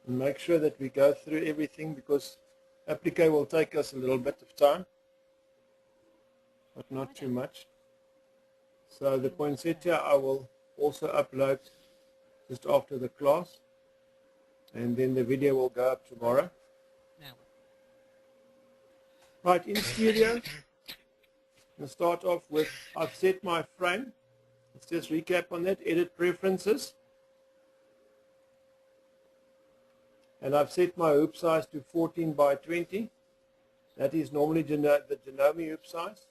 and make sure that we go through everything, because applique will take us a little bit of time, but not too much. So the poinsettia I will also upload just after the class, and then the video will go up tomorrow. Right, in studio, I'll start off with, I've set my frame. Let's just recap on that. Edit preferences. And I've set my hoop size to 14 by 20. That is normally the Janome hoop size.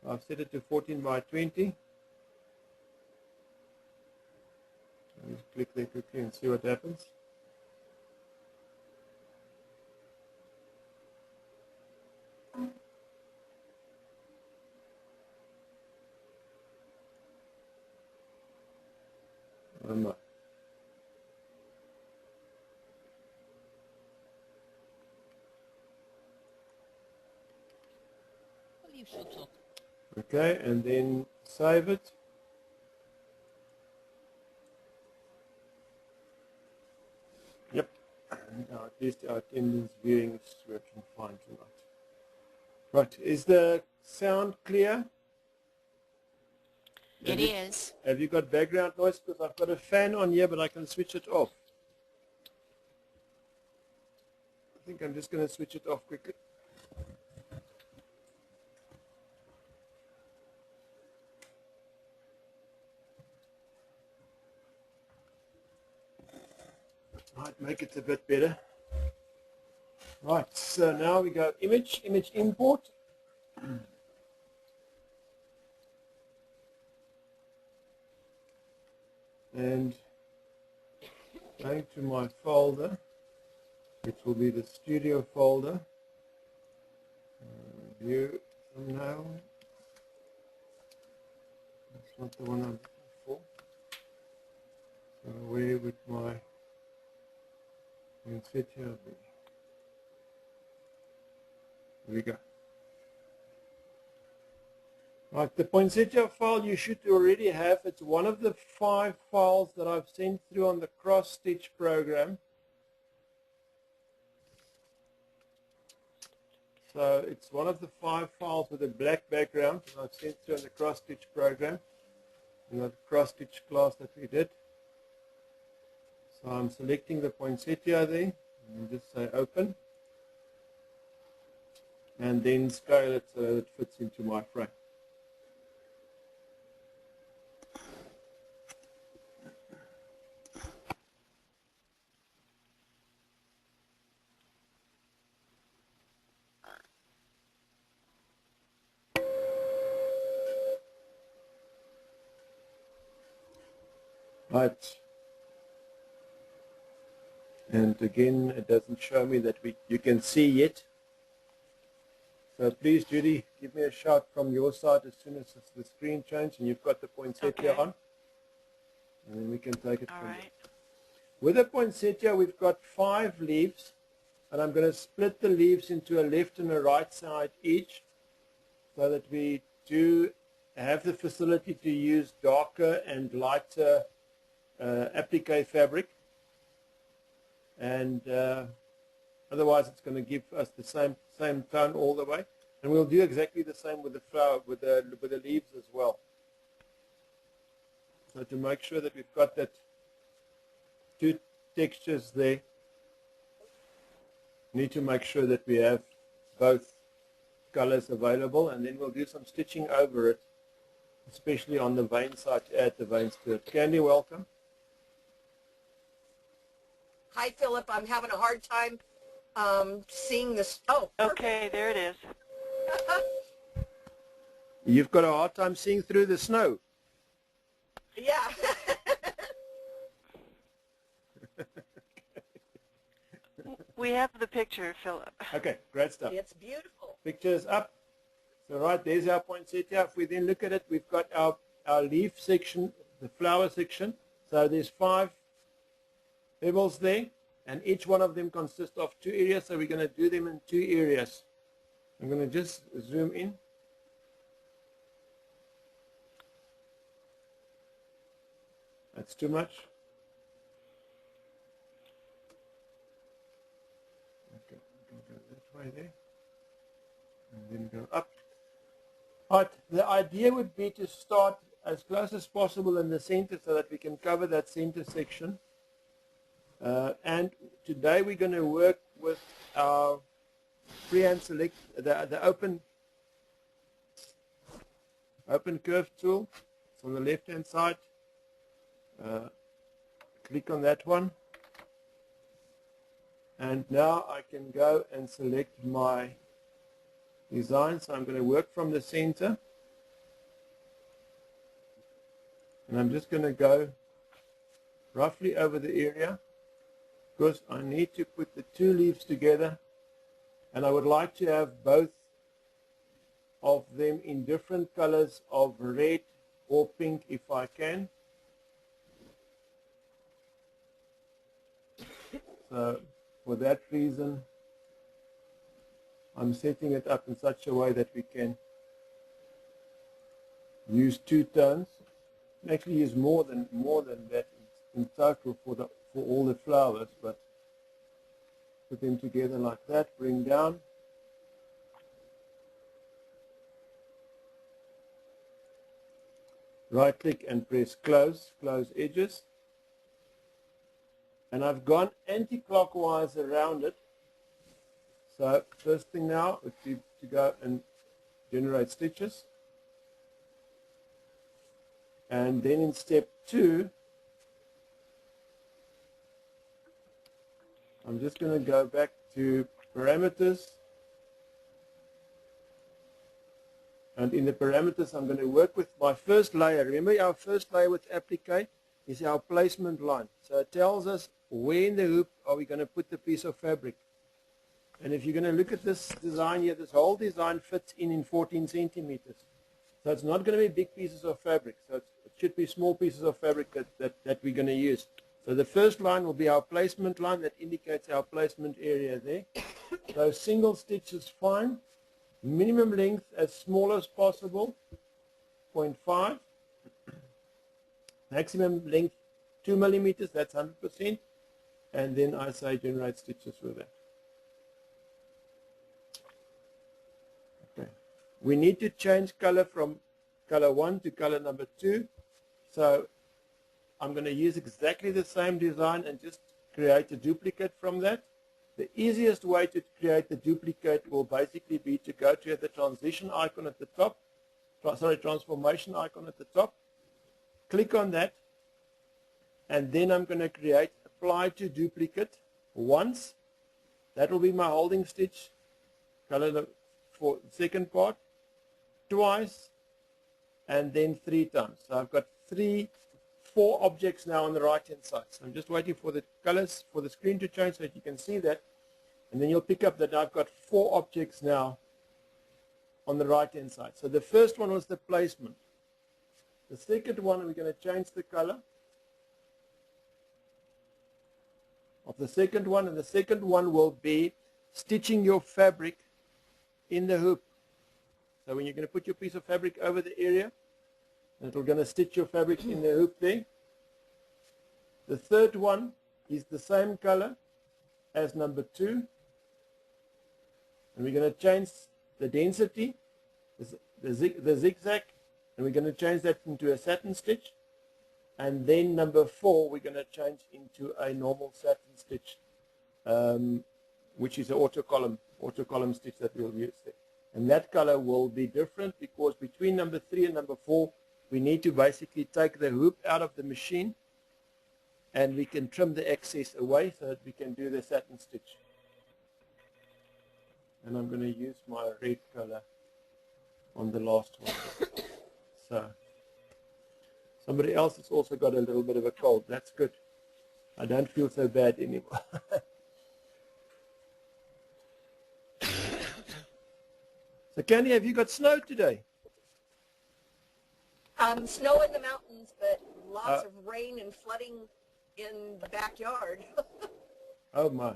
I've set it to 14 by 20. Let me click there quickly and see what happens. Okay, and then save it. Yep, and at least our attendance viewing is working fine tonight. Right, is the sound clear? It is. Have you got background noise? Because I've got a fan on here, but I can switch it off. I think I'm just going to switch it off quickly. Might make it a bit better. Right, so now we go image import. And going to my folder, which will be the studio folder. View thumbnail. That's not the one I'm looking for. So where would my poinsettia be? There we go. Right, the poinsettia file you should already have. It's one of the 5 files that I've sent through on the cross-stitch program. So it's one of the 5 files with a black background that I've sent through on the cross-stitch program, in the cross-stitch class that we did. So I'm selecting the poinsettia there, and just say open, and then scale it so it fits into my frame. Right. And again, it doesn't show me that you can see yet. So please, Judy, give me a shout from your side as soon as the screen changes and you've got the poinsettia on. And then we can take it from there. With the poinsettia, we've got 5 leaves. And I'm going to split the leaves into a left and a right side each, so that we do have the facility to use darker and lighter applique fabric. And otherwise it's going to give us the same tone all the way. And we'll do exactly the same with the flower, with the leaves as well. So to make sure that we've got that 2 textures there, we need to make sure that we have both colors available, and then we'll do some stitching over it, especially on the vein side, to add the veins to it. Candy, welcome. Hi, Philip. I'm having a hard time seeing this. Oh, okay, there it is. You've got a hard time seeing through the snow. Yeah. We have the picture, Philip. Okay, great stuff. It's beautiful. Picture's up. So right, there's our poinsettia. If we then look at it, we've got our leaf section, the flower section. So there's 5 pebbles there, and each one of them consists of 2 areas, so we're going to do them in 2 areas. I'm going to just zoom in. That's too much. way there. And then go up. Right, the idea would be to start as close as possible in the center so that we can cover that center section. And today we're going to work with our freehand select, the open curve tool. It's on the left hand side. Click on that one. And now I can go and select my design. So I'm going to work from the center. And I'm just going to go roughly over the area because I need to put the two leaves together. And I would like to have both of them in different colors of red or pink if I can. So for that reason, I'm setting it up in such a way that we can use two tones. We can actually use more than that in total for all the flowers, but put them together like that. Bring down. Right click and press close. Close edges. And I've gone anti-clockwise around it. So first thing now would be to go and generate stitches. And then in step 2, I'm just going to go back to parameters. And in the parameters, I'm going to work with my first layer. Remember, our first layer with applique is our placement line. So it tells us where in the hoop are we going to put the piece of fabric. And if you're going to look at this design here, this whole design fits in 14 centimeters. So it's not going to be big pieces of fabric. So it should be small pieces of fabric that we're going to use. So the first line will be our placement line that indicates our placement area there. So single stitch is fine. Minimum length as small as possible, 0.5. Maximum length 2 millimeters, that's 100%. And then I say generate stitches with that. Okay. We need to change color from color 1 to color number 2. So I'm going to use exactly the same design and just create a duplicate from that. The easiest way to create the duplicate will basically be to go to the transition icon at the top, transformation icon at the top, click on that, and then I'm going to create apply to duplicate once. That will be my holding stitch, color for the second part, twice, and then 3 times. So I've got 4 objects now on the right hand side. So I'm just waiting for the colors for the screen to change so that you can see that. And then you'll pick up that I've got 4 objects now on the right hand side. So the first one was the placement. The second one, we're going to change the color of the second one, and the second one will be stitching your fabric in the hoop. So when you're going to put your piece of fabric over the area, it's going to stitch your fabric in the hoop there. The third one is the same color as number 2. And we're going to change the density, the zigzag, and we're going to change that into a satin stitch. And then number 4, we're going to change into a normal satin stitch, which is an auto column stitch that we'll use there. And that color will be different because between number 3 and number 4, we need to basically take the hoop out of the machine and we can trim the excess away so that we can do the satin stitch. And I'm going to use my red color on the last one. So somebody else has also got a little bit of a cold. That's good. I don't feel so bad anymore. So Candy, have you got snow today? Snow in the mountains, but lots of rain and flooding in the backyard. Oh my.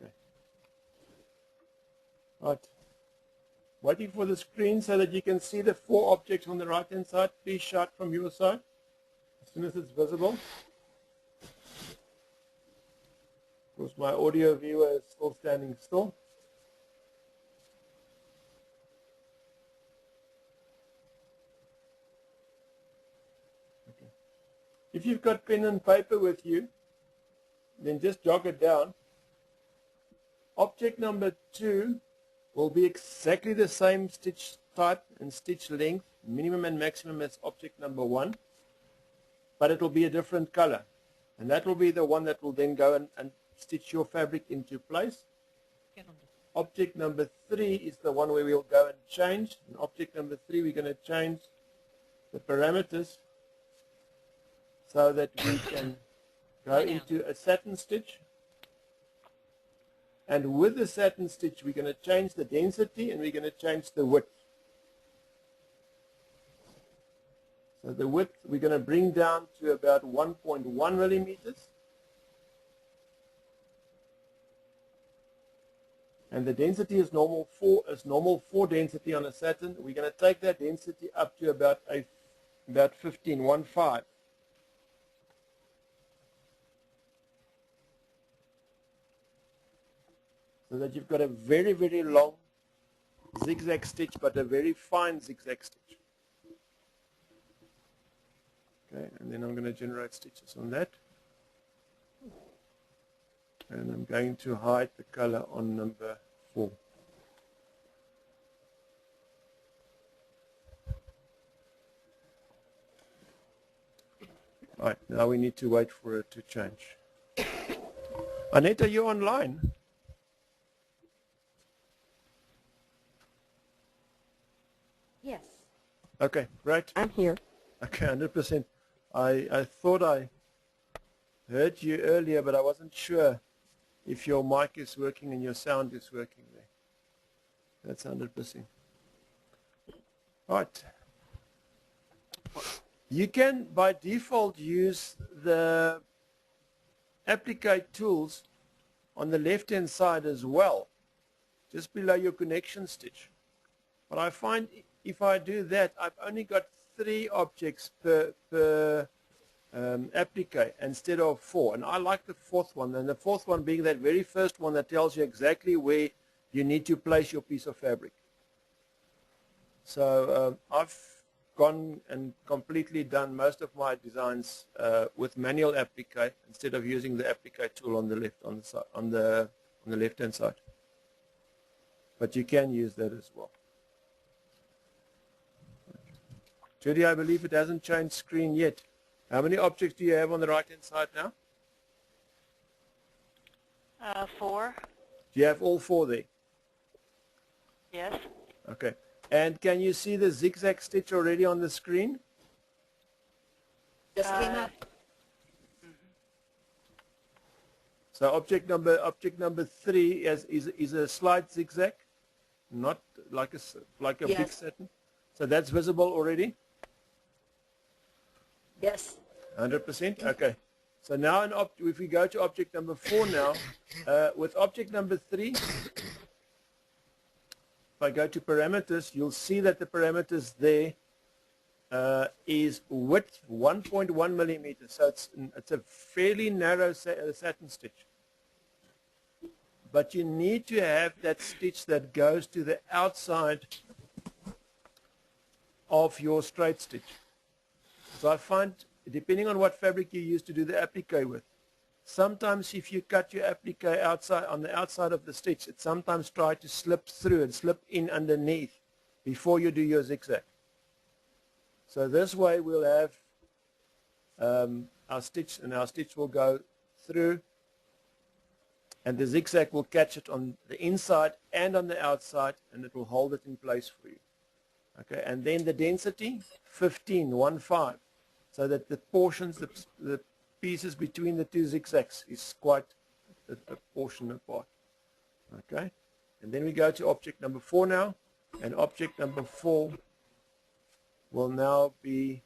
Okay. Right. Waiting for the screen so that you can see the 4 objects on the right hand side. Please shout from your side as soon as it's visible. Of course, my audio viewer is still standing still. If you've got pen and paper with you, then just jot it down. Object number 2 will be exactly the same stitch type and stitch length, minimum and maximum, as object number 1, but it will be a different color. And that will be the one that will then go and stitch your fabric into place. Object number 3 is the one where we'll go and change. In object number 3, we're going to change the parameters so that we can go into a satin stitch. And with the satin stitch, we're going to change the density and we're going to change the width. So the width we're going to bring down to about 1.1 millimeters. And the density is normal 4 density on a satin. We're going to take that density up to about 15. So that you've got a very, very long zigzag stitch, but a very fine zigzag stitch. Okay, and then I'm going to generate stitches on that. And I'm going to hide the color on number 4. Right, now we need to wait for it to change. Annette, are you online? Yes. Okay, great. I'm here. Okay, 100%. I thought I heard you earlier, but I wasn't sure if your mic is working and your sound is working there. That's 100%. All right. You can, by default, use the applique tools on the left-hand side as well, just below your connection stitch. But I find if I do that, I've only got 3 objects per applique instead of 4. And I like the 4th one, and the 4th one being that very first one that tells you exactly where you need to place your piece of fabric. So I've gone and completely done most of my designs with manual applique instead of using the applique tool on the left hand side. But you can use that as well. Judy, I believe it hasn't changed screen yet. How many objects do you have on the right hand side now? 4. Do you have all 4 there? Yes. Okay. And can you see the zigzag stitch already on the screen? Just came up. So object number 3 is a slight zigzag, not like a Yes. big satin. So that's visible already? Yes. 100%? Okay. So now if we go to object number 4 now, with object number 3, if I go to parameters, you'll see that the parameters there is width 1.1 millimeters. So it's a fairly narrow satin stitch. But you need to have that stitch that goes to the outside of your straight stitch. So I find, depending on what fabric you use to do the applique with, sometimes if you cut your applique outside on the outside of the stitch, it sometimes tries to slip through and slip in underneath before you do your zigzag. So this way we'll have our stitch, and our stitch will go through, and the zigzag will catch it on the inside and on the outside, and it will hold it in place for you. Okay, and then the density, 15, so that the portions, the pieces between the 2 zigzags is quite a portion apart. Okay, and then we go to object number 4 now, and object number 4 will now be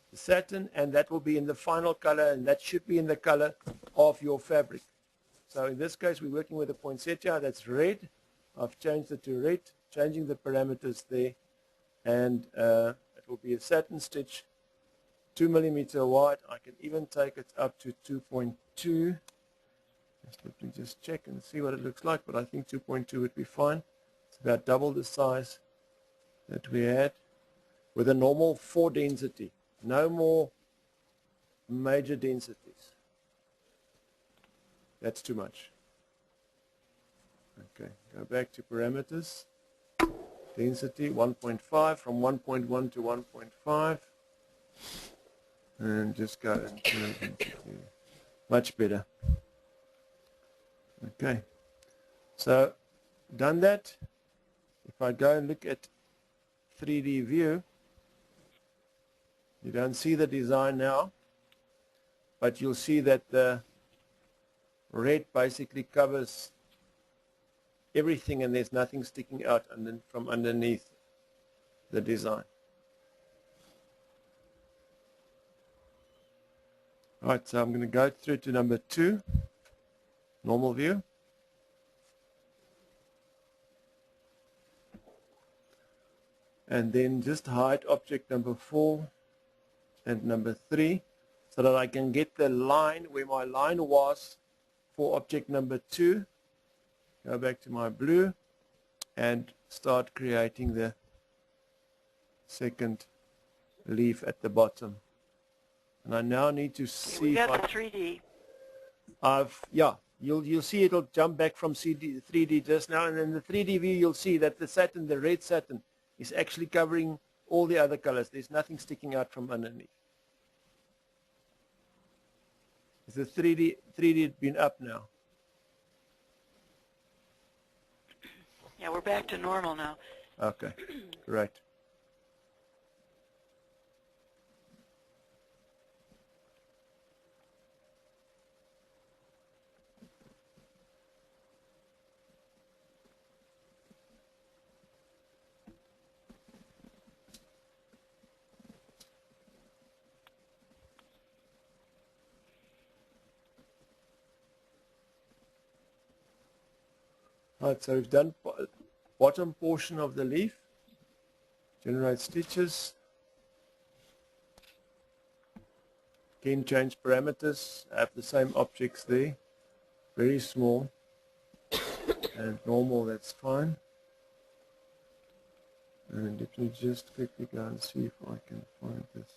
the satin, and that will be in the final color, and that should be in the color of your fabric. So in this case, we're working with a poinsettia that's red. I've changed it to red, changing the parameters there, and it will be a satin stitch, 2 millimeter wide. I can even take it up to 2.2. Let me just check and see what it looks like, but I think 2.2 would be fine. It's about double the size that we had with a normal 4 density. No more major densities. That's too much. Okay, go back to parameters. Density 1.5, from 1.1 to 1.5. And just go into density. Much better. Okay, so done that. If I go and look at 3D view, you don't see the design now, but you'll see that the red basically covers everything and there's nothing sticking out from underneath the design. Alright, so I'm going to go through to number 2, normal view. And then just hide object number 4 and number 3 so that I can get the line where my line was for object number 2. Go back to my blue and start creating the second leaf at the bottom. And I now need to see We if got the 3D. yeah, you'll see it'll jump back from 3D just now, and in the 3D view you'll see that the satin, the red satin, is actually covering all the other colors. There's nothing sticking out from underneath. Is the 3D been up now? Yeah, we're back to normal now. Okay, great. Alright, so we've done bottom portion of the leaf. Generate stitches. Again, change parameters. Have the same objects there. Very small. And normal, that's fine. And let me just quickly go and see if I can find this.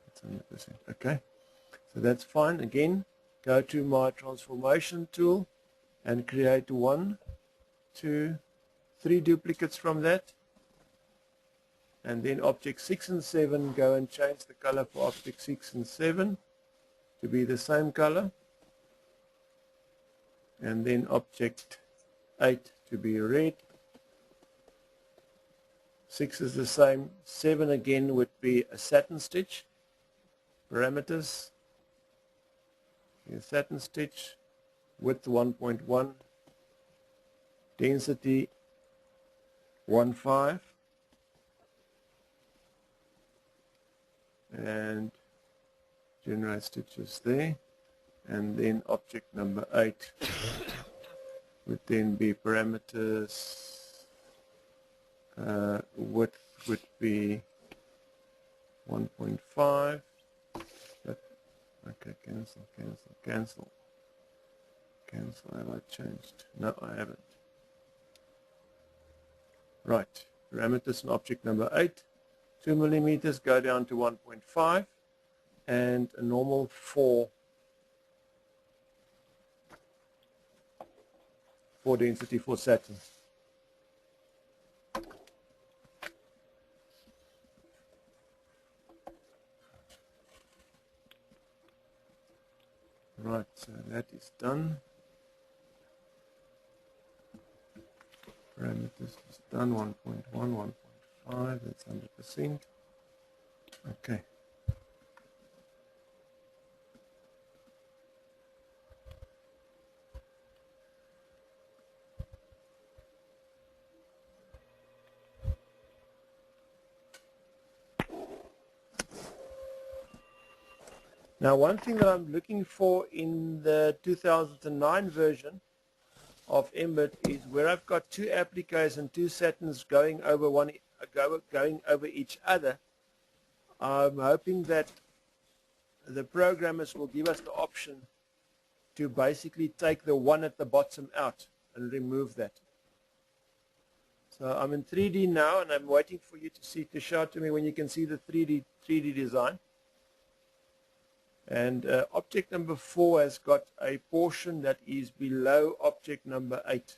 It's 100%. Okay. So that's fine. Again, go to my transformation tool and create 1, 2, 3 duplicates from that. And then object 6 and 7, go and change the color for object 6 and 7 to be the same color. And then object 8 to be red. 6 is the same. 7 again would be a satin stitch. Parameters. A satin stitch, width 1.1, density 1.5, and generate stitches there. And then object number 8 would then be parameters. Width would be 1.5. Okay, cancel. Have I changed? No, I haven't. Right, parameters in object number 8. 2 millimeters go down to 1.5 and a normal 4 density for satin. Right, so that is done. Parameters is done, 1.1, 1.5, that's 100%. Okay. Now, one thing that I'm looking for in the 2009 version of Embed is where I've got 2 appliques and 2 satins going over each other. I'm hoping that the programmers will give us the option to basically take the one at the bottom out and remove that. So I'm in 3D now, and I'm waiting for you to show to me when you can see the 3D design. And object number 4 has got a portion that is below object number 8.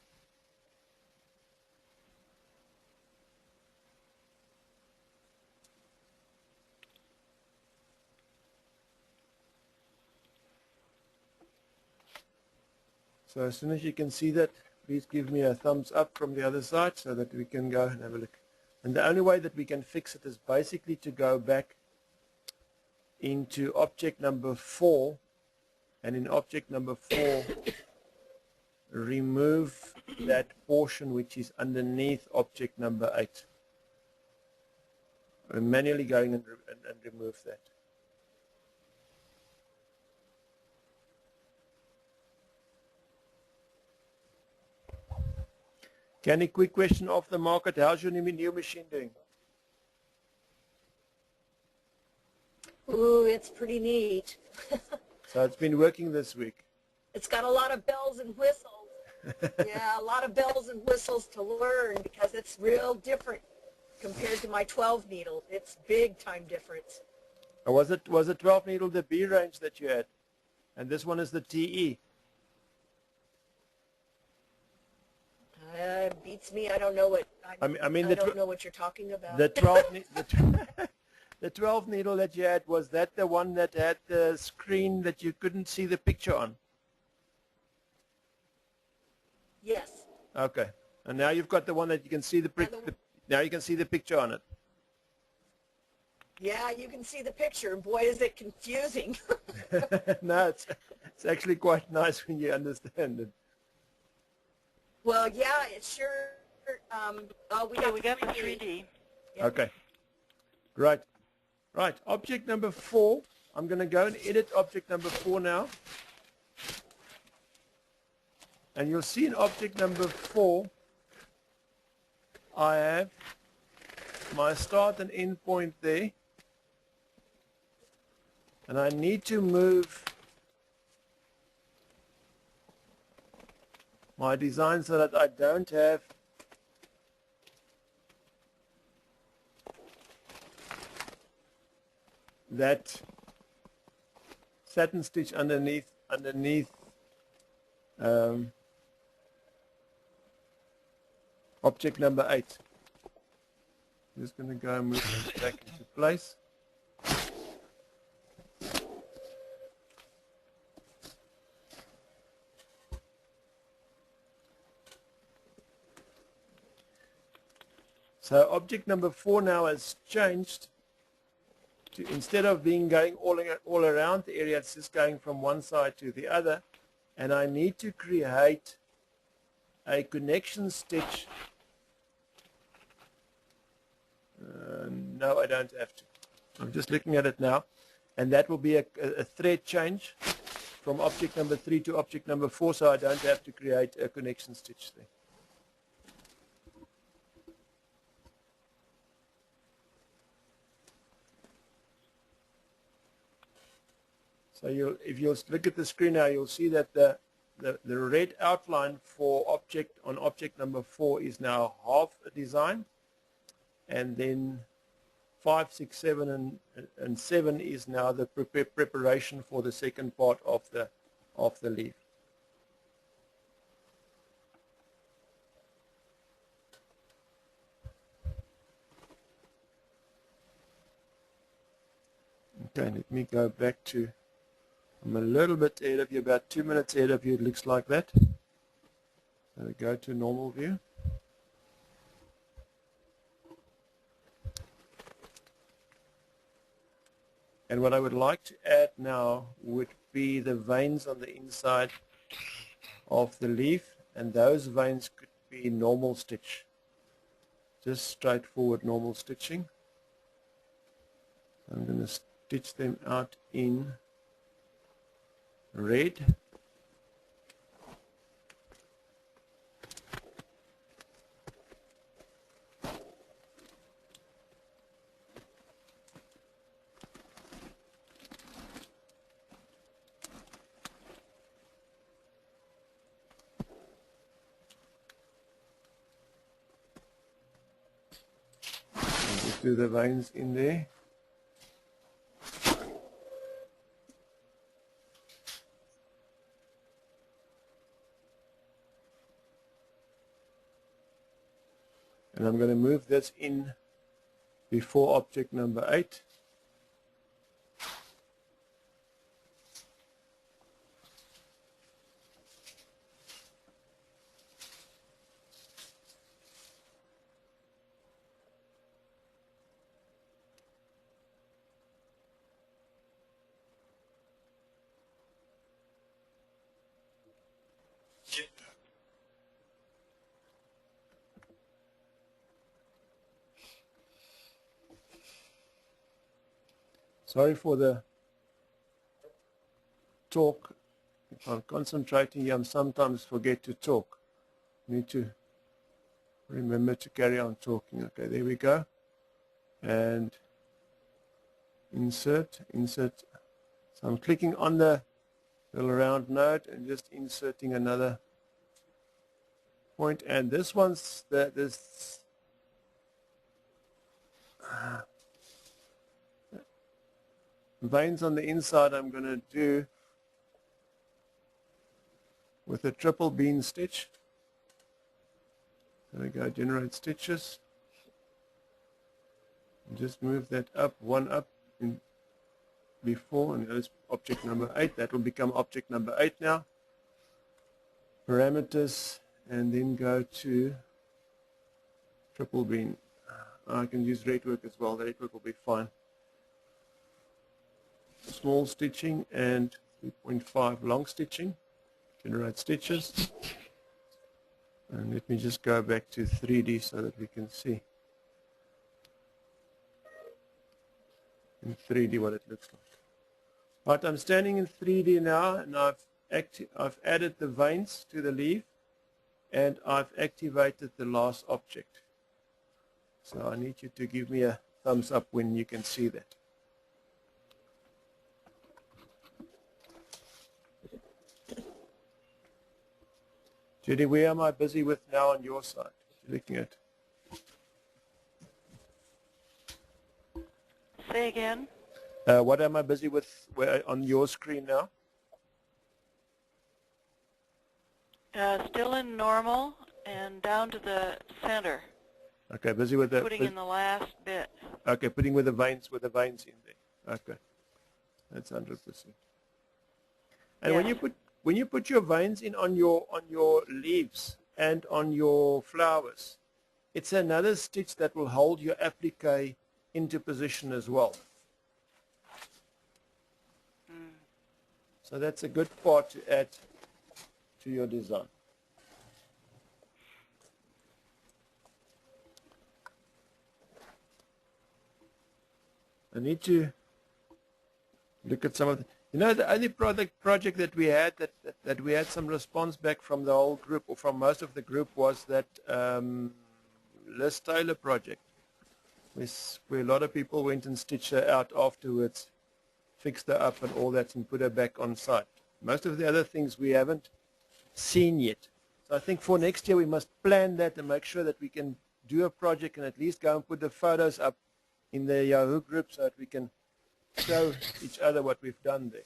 So as soon as you can see that, please give me a thumbs up from the other side so that we can go and have a look. And the only way that we can fix it is basically to go back into object number 4, and in object number 4 remove that portion which is underneath object number 8. I'm manually going and remove that. Kenny, quick question off the market. How's your new machine doing? Ooh, it's pretty neat. So it's been working this week. It's got a lot of bells and whistles. Yeah, a lot of bells and whistles to learn because it's real different compared to my 12 needle. It's big time difference. Was it 12 needle the B range that you had? And this one is the TE. Beats me. I don't know what. I don't know what you're talking about. The 12 needle that you had, was that the one that had the screen that you couldn't see the picture on? Yes. Okay. And now you've got the one that you can see now you can see the picture on it. Yeah, you can see the picture. Boy, is it confusing. No, it's actually quite nice when you understand it. Well, yeah, it sure. We got the 3D. Yep. Okay. Great. Right. Object number 4. I'm going to go and edit object number 4 now. And you'll see in object number 4, I have my start and end point there. And I need to move my design so that I don't have that satin stitch underneath object number 8. I'm just going to go and move this back into place. So object number 4 now has changed to, instead of going all around the area, it's just going from one side to the other, and I need to create a connection stitch. No, I don't have to. I'm just looking at it now, and that will be a thread change from object number 3 to object number 4, so I don't have to create a connection stitch there. So if you'll look at the screen now, you'll see that the red outline for object number 4 is now half a design, and then 5, 6, 7, and 7 is now the preparation for the second part of the leaf. Okay, let me go back to. I'm a little bit ahead of you, about 2 minutes ahead of you, it looks like that. So we go to normal view. And what I would like to add now would be the veins on the inside of the leaf, and those veins could be normal stitch. Just straightforward normal stitching. I'm going to stitch them out in red. do the veins in there. And I'm going to move this in before object number 8. Sorry for the talk. If I'm concentrating here, I sometimes forget to talk. Need to remember to carry on talking. Okay, there we go. And insert. So I'm clicking on the little round node and just inserting another point. And this one's this veins on the inside I'm going to do with a triple bean stitch. There we go, generate stitches. And just move that up, one up in before, and that's object number 8. That will become object number 8 now. Parameters, and then go to triple bean. I can use ratework as well. The ratework will be fine. Small stitching and 3.5 long stitching. Generate stitches. And let me just go back to 3D so that we can see in 3D what it looks like. Right, I'm standing in 3D now, and I've added the veins to the leaf, and I've activated the last object. So I need you to give me a thumbs up when you can see that. Judy, where am I busy with now on your side? You're looking at. Say again. What am I busy with on your screen now? Still in normal and down to the center. Okay, busy with the putting in the last bit. Okay, putting with the veins in there. Okay, that's 100%. And yes. when you put your veins in on your leaves and on your flowers, it's another stitch that will hold your applique into position as well. So that's a good part to add to your design. I need to look at some of the, the only project that we had that we had some response back from the whole group, or from most of the group, was that Liz Taylor project, where a lot of people went and stitched her out afterwards, fixed her up and all that, and put her back on site. Most of the other things we haven't seen yet. So I think for next year we must plan that and make sure that we can do a project and at least go and put the photos up in the Yahoo group so that we can show each other what we've done there.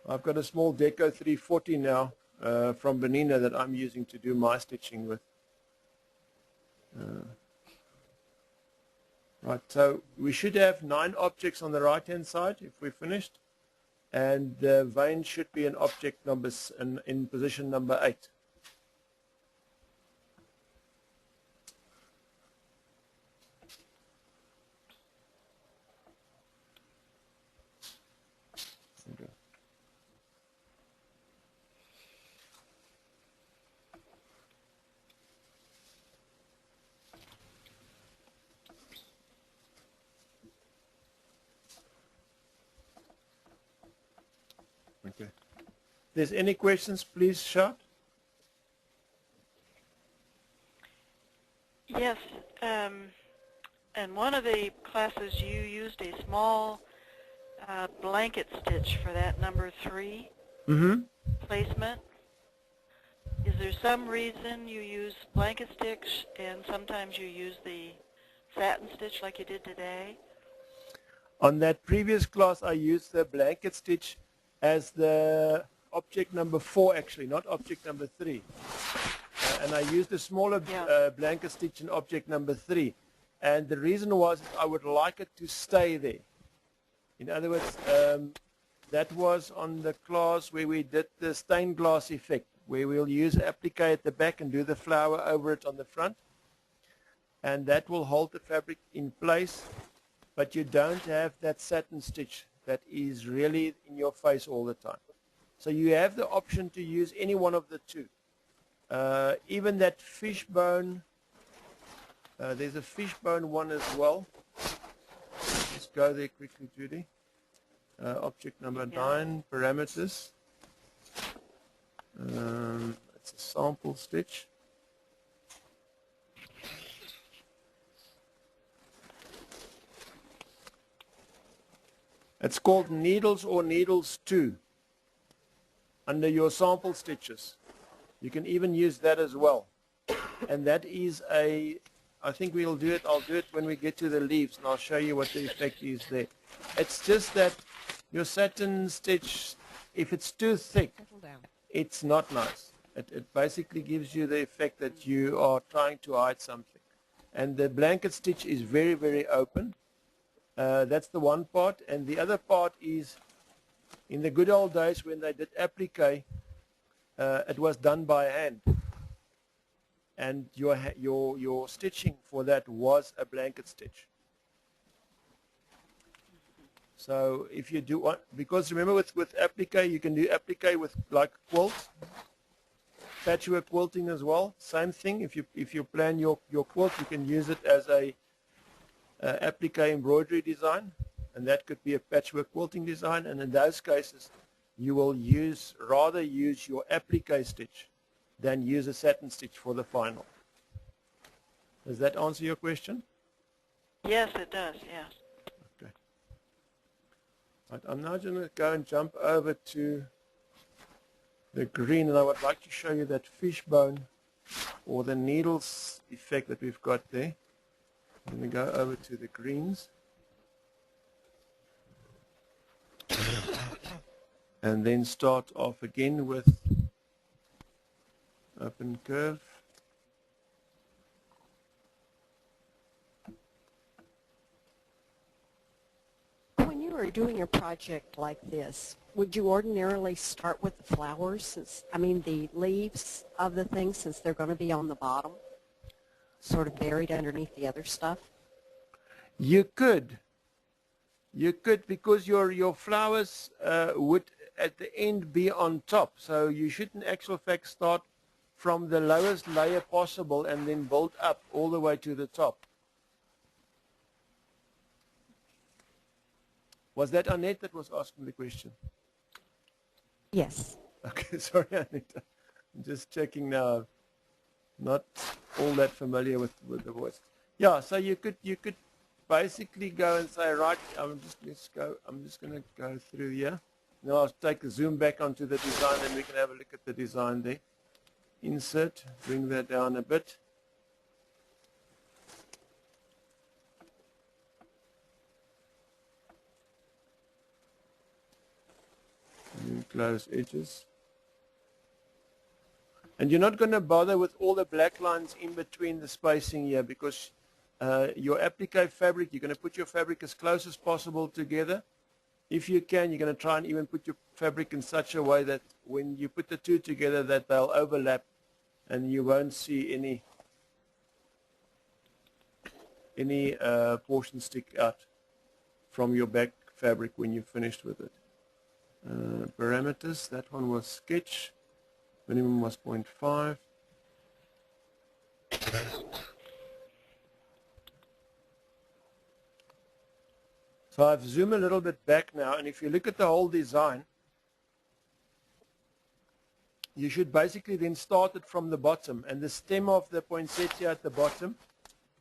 I've got a small Deco 340 now from Benina that I'm using to do my stitching with. Right, so we should have 9 objects on the right hand side if we're finished, and the vein should be an object number in position number 8. Okay. If there's any questions, please shout. Yes, and one of the classes you used a small blanket stitch for that number 3 placement. Is there some reason you use blanket stitch and sometimes you use the satin stitch like you did today? On that previous class, I used the blanket stitch as the object number 4, actually, not object number 3. And I used a smaller blanket stitch in object number 3. And the reason was I would like it to stay there. In other words, that was on the class where we did the stained glass effect, where we'll use applique at the back and do the flower over it on the front. And that will hold the fabric in place, but you don't have that satin stitch that is really in your face all the time. So you have the option to use any one of the two. Even that fishbone, there's a fishbone one as well. Let's go there quickly, Judy. Object number 9, parameters. It's a sample stitch. It's called needles or needles 2 under your sample stitches. You can even use that as well. And that is I think we'll do it, I'll do it when we get to the leaves, and I'll show you what the effect is there. It's just that your satin stitch, if it's too thick, it's not nice. It basically gives you the effect that you are trying to hide something. And the blanket stitch is very, very open. That's the one part. And the other part is, in the good old days when they did applique, it was done by hand. And your stitching for that was a blanket stitch. So if you do one, because remember with applique, you can do applique with like quilts, patchwork quilting as well. Same thing. If you plan your quilt, you can use it as a applique embroidery design, and that could be a patchwork quilting design. And in those cases, you will rather use your applique stitch than use a satin stitch for the final. Does that answer your question? Yes, it does, yes. Okay. Right, I'm now going to go and jump over to the green, and I would like to show you that fishbone or the needles effect that we've got there. I'm going to go over to the greens. And then start off again with open curve. When you are doing a project like this, would you ordinarily start with the flowers, the leaves of the thing, since they're going to be on the bottom, sort of buried underneath the other stuff? You could, because your flowers would at the end be on top. So you should in actual fact start from the lowest layer possible and then build up all the way to the top. Was that Annette that was asking the question? Yes. Okay, sorry Annette. I'm just checking now. Not all that familiar with the voice. Yeah, so you could basically go and say, right, I'm just going to go through here. Now I'll take the zoom back onto the design, and we can have a look at the design there. Insert, bring that down a bit. And then close edges. And you're not going to bother with all the black lines in between the spacing here, because your applique fabric, you're going to put your fabric as close as possible together. If you can, you're going to try and even put your fabric in such a way that when you put the two together that they'll overlap and you won't see any portion stick out from your back fabric when you're finished with it. Parameters, that one was sketch. Minimum was 0.5. So I've zoomed a little bit back now, and if you look at the whole design, you should basically then start it from the bottom, and the stem of the poinsettia at the bottom,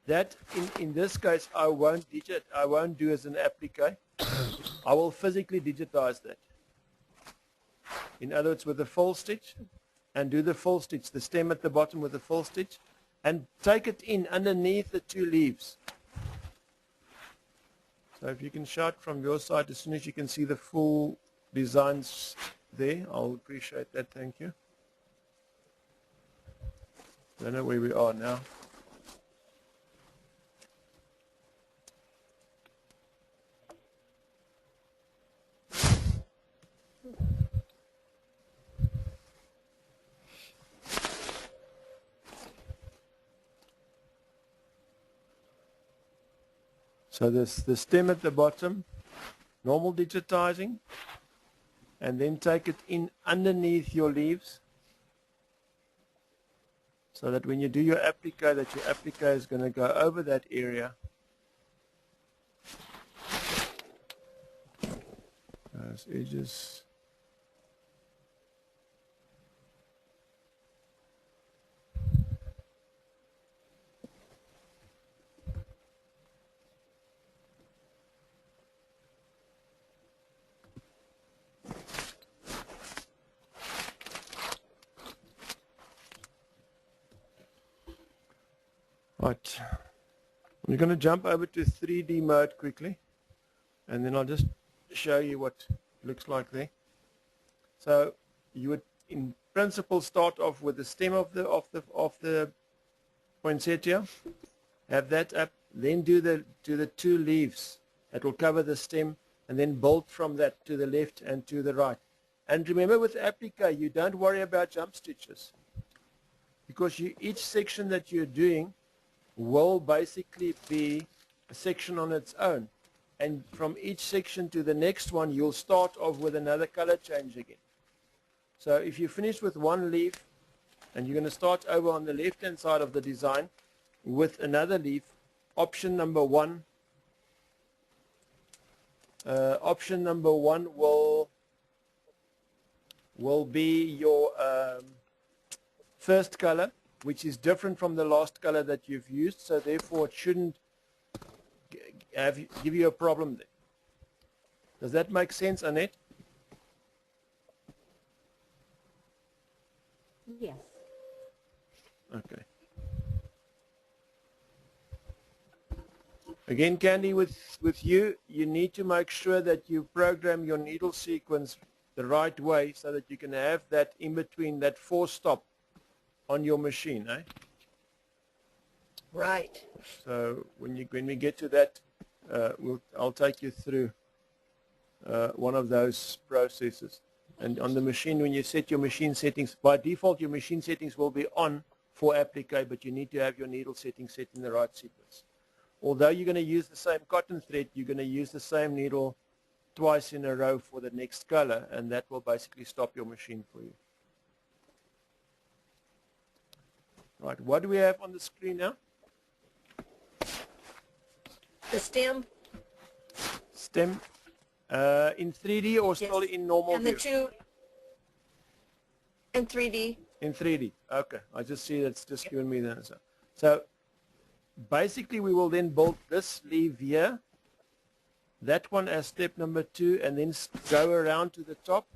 that in this case I won't do as an applique. I will physically digitize that. In other words, with a full stitch, and do the full stitch, the stem at the bottom with the full stitch, and take it in underneath the 2 leaves. So if you can shout from your side as soon as you can see the full designs there, I'll appreciate that. Thank you. Don't know where we are now. So this the stem at the bottom, normal digitizing, and then take it in underneath your leaves, so that when you do your applique, that your applique is going to go over that area. Those edges. Right, we're going to jump over to 3D mode quickly, and then I'll just show you what it looks like there. So you would, in principle, start off with the stem of the poinsettia, have that up, then do the 2 leaves that will cover the stem, and then bolt from that to the left and to the right. And remember, with applique, you don't worry about jump stitches, because each section that you're doing will basically be a section on its own, and from each section to the next one you'll start off with another color change again. So if you finish with 1 leaf and you're going to start over on the left hand side of the design with another leaf, option number 1 will be your first color, which is different from the last color that you've used, so therefore it shouldn't give you a problem there. Does that make sense, Annette? Yes. Okay. Again, Candy, with you, you need to make sure that you program your needle sequence the right way so that you can have that in between, that 4 stop on your machine, eh? Right. So when we get to that, I'll take you through one of those processes. And on the machine, when you set your machine settings, by default your machine settings will be on for applique, but you need to have your needle settings set in the right sequence. Although you're going to use the same cotton thread, you're going to use the same needle twice in a row for the next color, and that will basically stop your machine for you. Right, what do we have on the screen now? The stem. Stem in 3D or still in normal and the view? 2 in 3D. In 3D, okay. I just see that's just given me the answer. So basically we will then build this leaf here, that one as step number 2, and then go around to the top,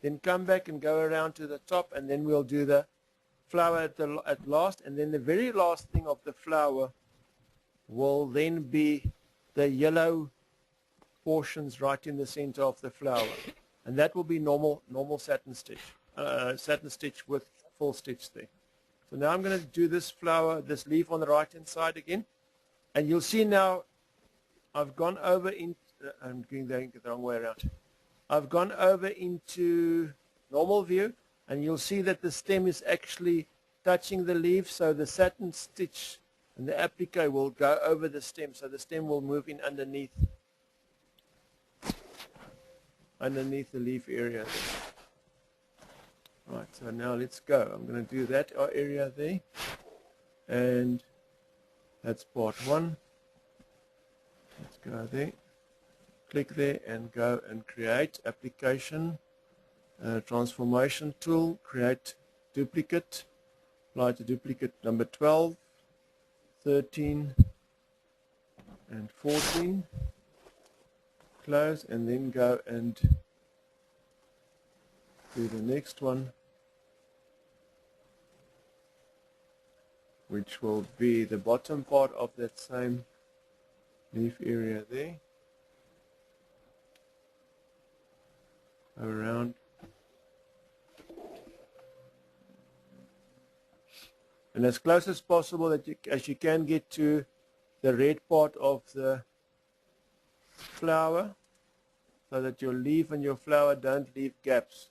then come back and go around to the top, and then we'll do the flower at last, and then the very last thing of the flower will then be the yellow portions right in the center of the flower, and that will be normal satin stitch with full stitch there. So now I'm going to do this flower, this leaf on the right hand side again, and you'll see now I've gone over in I'm going the wrong way around. I've gone over into normal view, and you'll see that the stem is actually touching the leaf, so the satin stitch and the applique will go over the stem, so the stem will move in underneath the leaf area there. Right, so now let's go. I'm going to do that area there, and that's part 1. Let's go there, click there, and go and create application, transformation tool, create duplicate, apply to duplicate number 12, 13, and 14, close, and then go and do the next one, which will be the bottom part of that same leaf area there. Around. And as close as possible as you can get to the red part of the flower, so that your leaf and your flower don't leave gaps.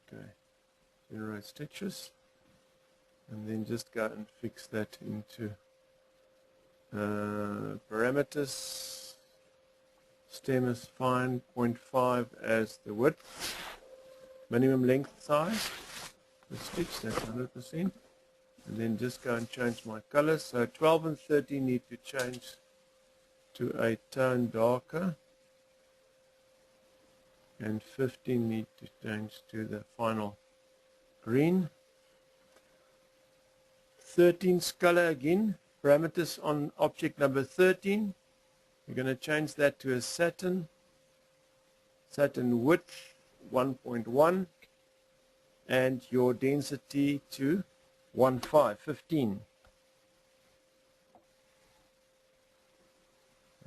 Okay, generate stitches, and then just go and fix that into parameters. Stem is fine, 0.5 as the width. Minimum length size, the stitch, that's 100%. And then just go and change my colors. So 12 and 13 need to change to a tone darker. And 15 need to change to the final green. 13's color again, parameters on object number 13. We're going to change that to a satin width 1.1, and your density to 15.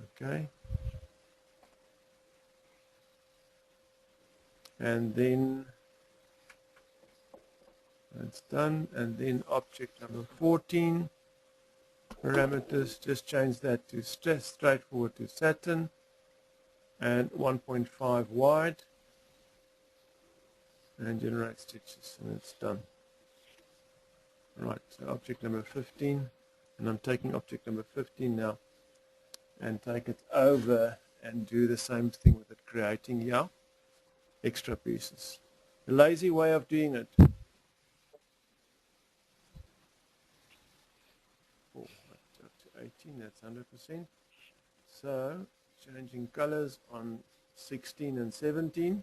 Okay. And then that's done. And then object number 14, parameters, just change that to straightforward to satin and 1.5 wide. And generate stitches, and it's done. Right, so object number 15, and I'm taking object number 15 now and take it over and do the same thing with it, creating extra pieces. The lazy way of doing it. Oh, up to 18, that's 100%. So changing colors on 16 and 17.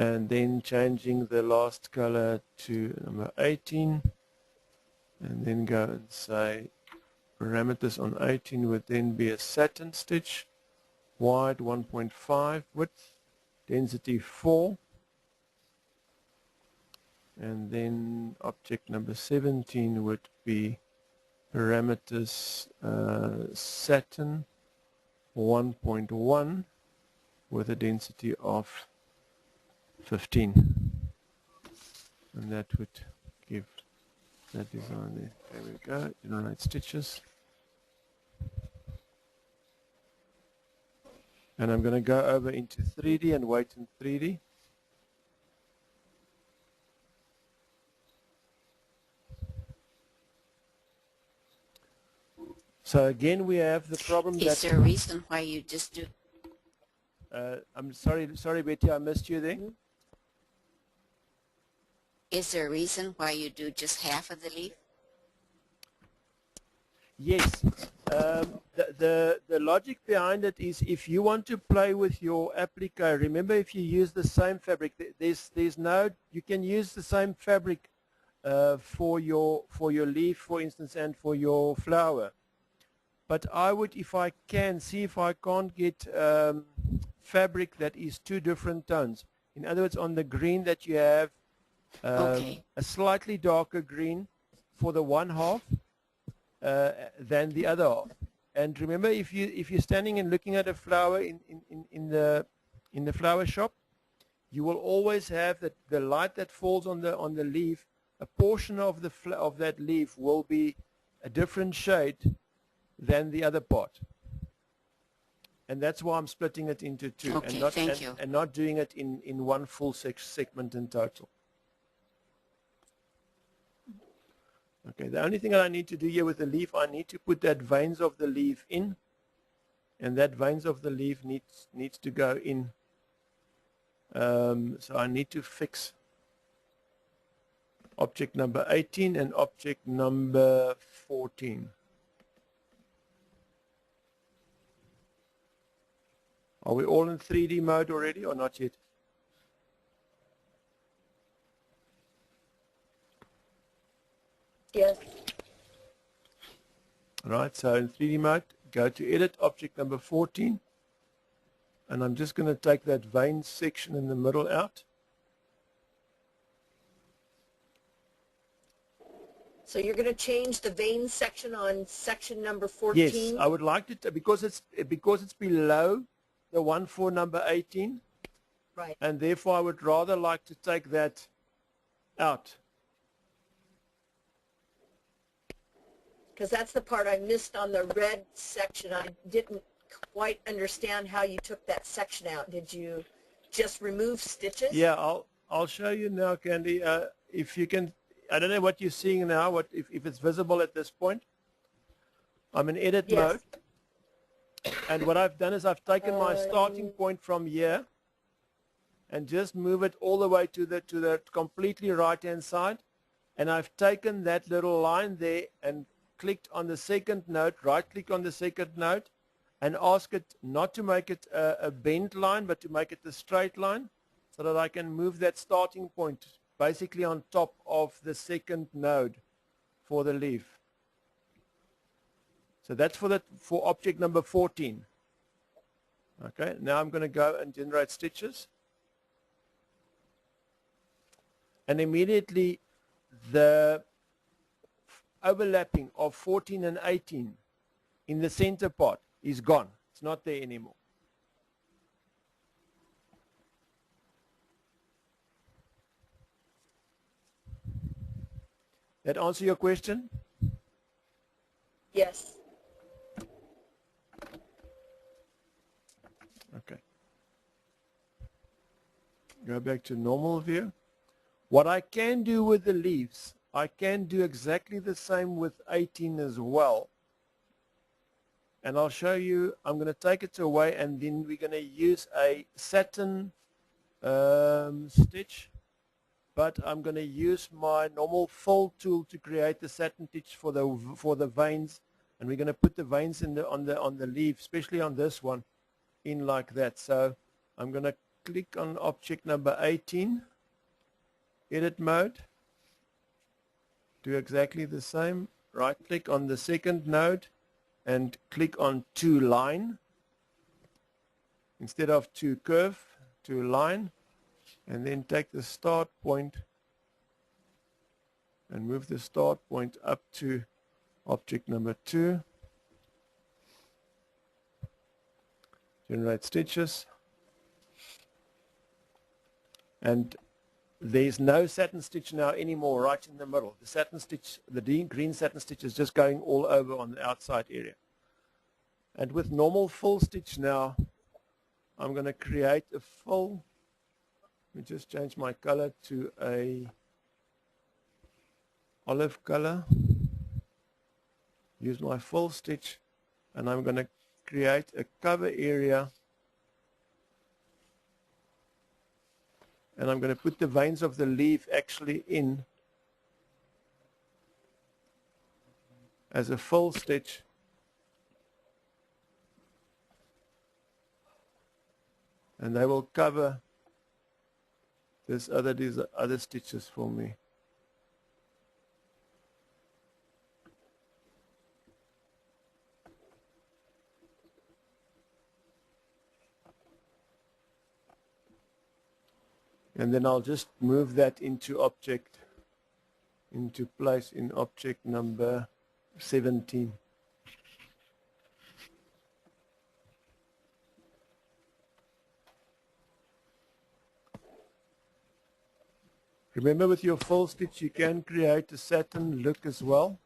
And then changing the last color to number 18, and then go and say parameters on 18 would then be a satin stitch, wide 1.5, width, density 4, and then object number 17 would be parameters satin 1.1 with a density of 15, and that would give that design there. There we go, generate stitches, and I'm going to go over into 3D and wait in 3D. So again we have the problem that... Is there a reason why you just do... I'm sorry Betty, I missed you there. Is there a reason why you do just half of the leaf? Yes. The logic behind it is if you want to play with your applique, remember if you use the same fabric, there's no, you can use the same fabric for your leaf, for instance, and for your flower. But I would, if I can, see if I can't get fabric that is two different tones. In other words, on the green that you have, Okay. a slightly darker green for the one half than the other half. And remember, if you're standing and looking at a flower in the flower shop, you will always have the light that falls on the leaf. A portion of that leaf will be a different shade than the other part. And that's why I'm splitting it into two, Okay, and not doing it in one full segment in total. Okay, the only thing that I need to do here with the leaf, I need to put that veins of the leaf in, and that veins of the leaf needs to go in. So I need to fix object number 18 and object number 14. Are we all in 3D mode already or not yet? Yes. Right, so in 3D mode, go to edit object number 14, And I'm just going to take that vein section in the middle out. So you're going to change the vein section on section number 14? Yes, I would like to, because it's below the one for number 18. Right. And therefore I would rather like to take that out. Because that's the part I missed on the red section. I didn't quite understand how you took that section out. Did you just remove stitches? Yeah, I'll show you now, Candy. If you can, I don't know what you're seeing now, if it's visible at this point. I'm in edit mode. And what I've done is I've taken my starting point from here and just move it all the way to the completely right-hand side. And I've taken that little line there and clicked on the second node, right-click on the second node, and ask it not to make it a bent line, but to make it a straight line, so that I can move that starting point basically on top of the second node for the leaf. So that's for object number 14. Okay, now I'm going to go and generate stitches. And immediately the overlapping of 14 and 18 in the center part is gone. It's not there anymore. That answer your question? Yes. Okay. Go back to normal view. What I can do with the leaves, I can do exactly the same with 18 as well. And I'll show you, I'm going to take it away and then we're going to use a satin stitch. But I'm going to use my normal fold tool to create the satin stitch for the veins. And we're going to put the veins on the leaf, especially on this one, in like that. So I'm going to click on object number 18, edit mode, do exactly the same, right click on the second node and click on to line instead of to curve, to line, and then take the start point and move the start point up to object number 2. Generate stitches, and there's no satin stitch now anymore right in the middle. The satin stitch, the green satin stitch, is just going all over on the outside area. And with normal full stitch now, I'm going to create a full, let me just change my color to a olive color, use my full stitch, and I'm going to create a cover area, and I'm going to put the veins of the leaf actually in as a full stitch, and they will cover these other stitches for me. And then I'll just move that into place in object number 17. Remember, with your full stitch you can create a satin look as well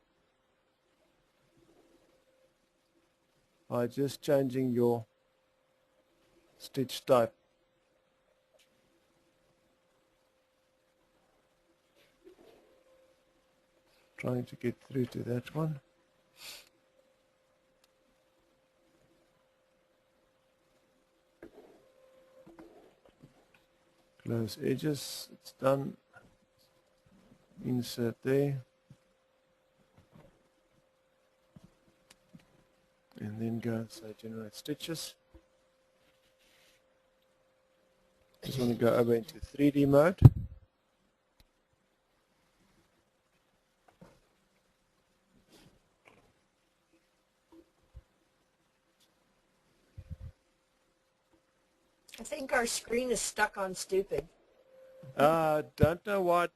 by just changing your stitch type. Trying to get through to that one. Close edges, it's done. Insert there. And then go and say generate stitches. Just want to go over into 3D mode. I think our screen is stuck on stupid. Don't know what.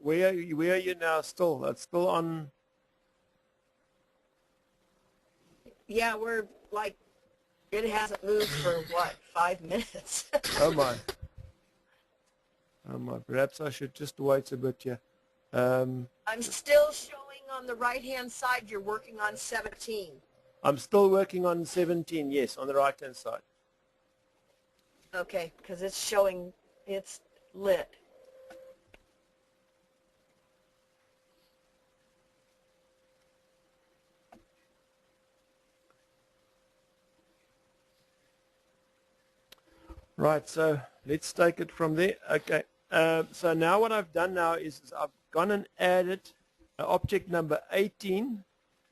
Where are you now? Still, it's still on. Yeah, we're like, it hasn't moved for what, 5 minutes? Oh my. Oh my. Perhaps I should just wait a bit here. I'm still showing on the right-hand side you're working on 17. I'm still working on 17. Yes, on the right-hand side. Okay, because it's showing it's lit. Right, so let's take it from there. Okay, so now what I've done now is I've gone and added object number 18.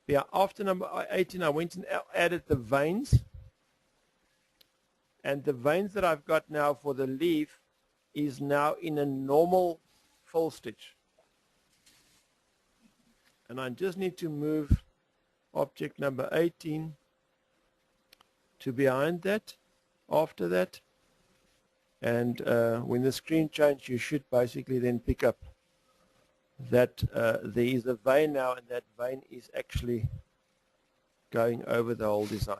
Yeah, after number 18, I went and added the veins. And the veins that I've got now for the leaf is now in a normal full stitch. And I just need to move object number 18 to behind that, after that. And when the screen changes, you should basically then pick up that there is a vein now, and that vein is actually going over the whole design.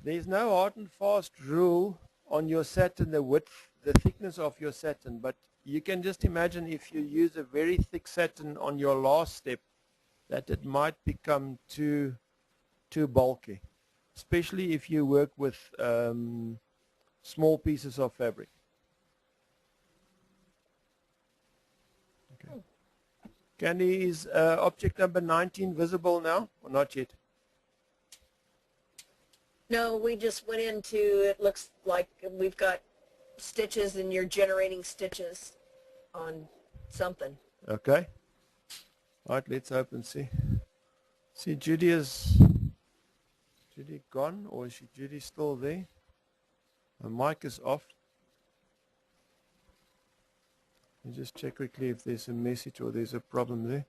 There's no hard and fast rule on your satin, the width, the thickness of your satin, but you can just imagine if you use a very thick satin on your last step, that it might become too bulky, especially if you work with small pieces of fabric. Okay. Candy, is object number 19 visible now or not yet? No, we just went into, it looks like we've got stitches and you're generating stitches on something. Okay. All right, let's open see. See, Judy gone, or is Judy still there? The mic is off. Let me just check quickly if there's a message or there's a problem there.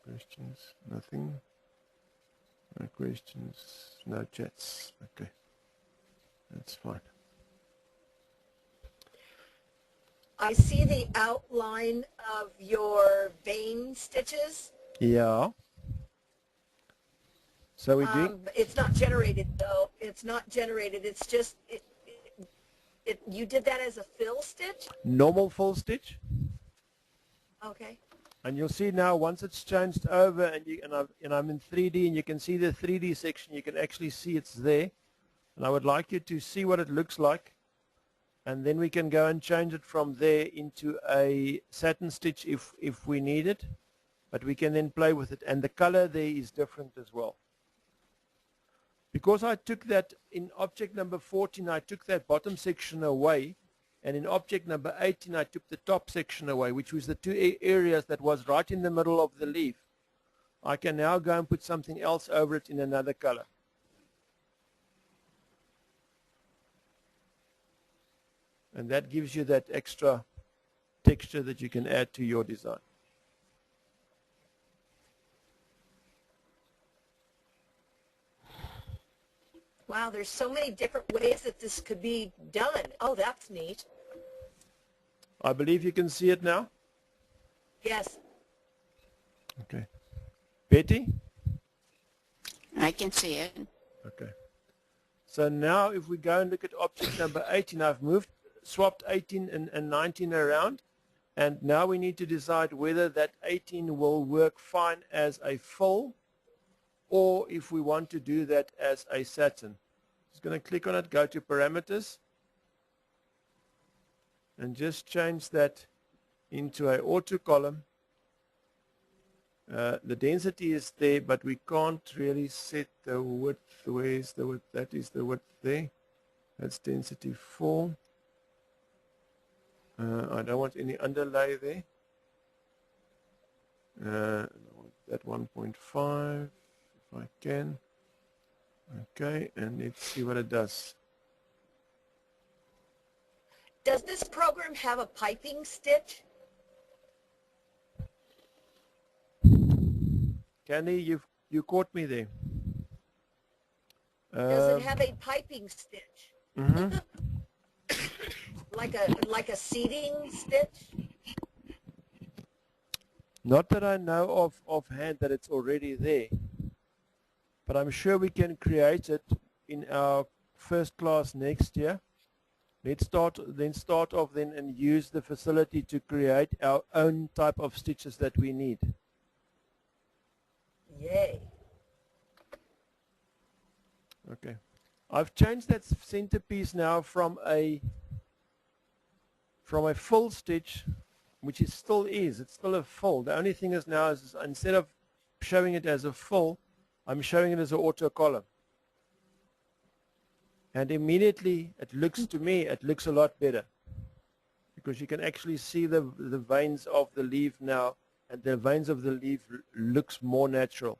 Questions? Nothing. No questions. No chats. Okay. That's fine. I see the outline of your vein stitches. Yeah. So we do. It's not generated though. It's not generated. It's just you did that as a fill stitch. Normal full stitch. Okay. And you'll see now once it's changed over, and I'm in 3D, and you can see the 3D section. You can actually see it's there. And I would like you to see what it looks like. And then we can go and change it from there into a satin stitch if we need it. But we can then play with it. And the color there is different as well. Because I took that in object number 14, I took that bottom section away. And in object number 18, I took the top section away, which was the two areas that was right in the middle of the leaf. I can now go and put something else over it in another color. And that gives you that extra texture that you can add to your design. Wow, there's so many different ways that this could be done. Oh, that's neat. I believe you can see it now. Yes. Okay. Betty? I can see it. Okay. So now if we go and look at object number 18, I've swapped 18 and 19 around. And now we need to decide whether that 18 will work fine as a full, or if we want to do that as a satin. Just going to click on it, go to parameters, and just change that into an auto column. The density is there, but we can't really set the width. Where's the width? That is the width there. That's density 4. I don't want any underlay there. I want that 1.5 if I can. Okay, and let's see what it does. Does this program have a piping stitch? Candy, you caught me there. Does it have a piping stitch? Mm-hmm. Like a seating stitch? Not that I know of offhand that it's already there, but I'm sure we can create it in our first class next year. Let's start off then and use the facility to create our own type of stitches that we need. Yay. Okay. I've changed that centerpiece now from a full stitch, which it still is. It's still a full. The only thing is now is instead of showing it as a full, I'm showing it as an auto column. And immediately it looks to me, it looks a lot better because you can actually see the veins of the leaf now, and the veins of the leaf looks more natural.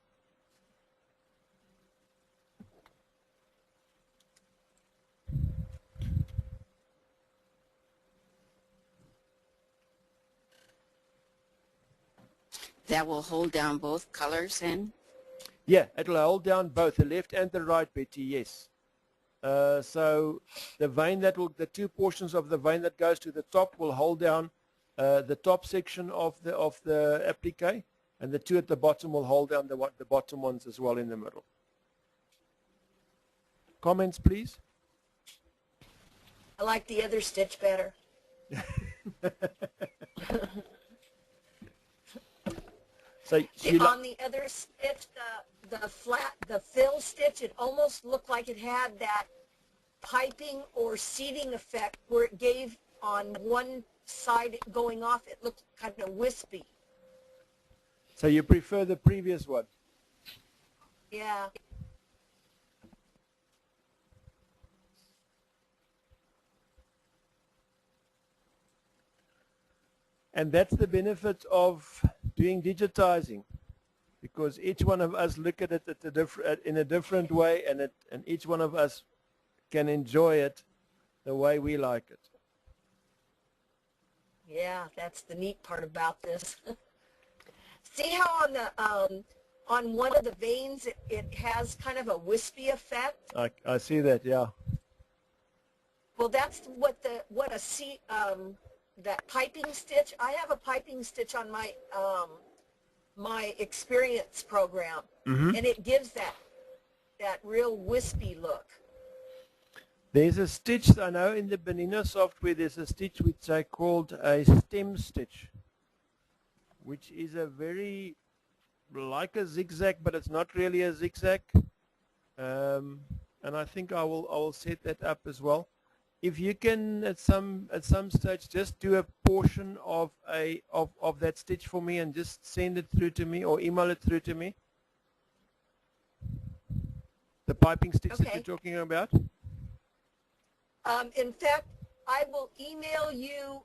That will hold down both colors then? Yeah, it'll hold down both the left and the right, Betty, yes. So the vein the two portions of the vein that goes to the top will hold down the top section of the applique, and the two at the bottom will hold down the bottom ones as well in the middle. Comments, please? I like the other stitch better. So on the other stitch, the fill stitch, it almost looked like it had that piping or seating effect where it gave on one side going off, it looked kind of wispy. So you prefer the previous one? Yeah. And that's the benefit of doing digitizing, because each one of us look at it in a different way, and each one of us can enjoy it the way we like it. Yeah, that's the neat part about this. See how on one of the veins it has kind of a wispy effect? I see that, yeah. Well, that's that piping stitch. I have a piping stitch on my my experience program, and it gives that real wispy look. There's a stitch, I know in the Benina software, there's a stitch which I called a stem stitch, which is a very like a zigzag, but it's not really a zigzag. And I think I will set that up as well. If you can at some stage just do a portion of that stitch for me and just send it through to me or email it through to me. The piping stitch that you're talking about. In fact, I will email you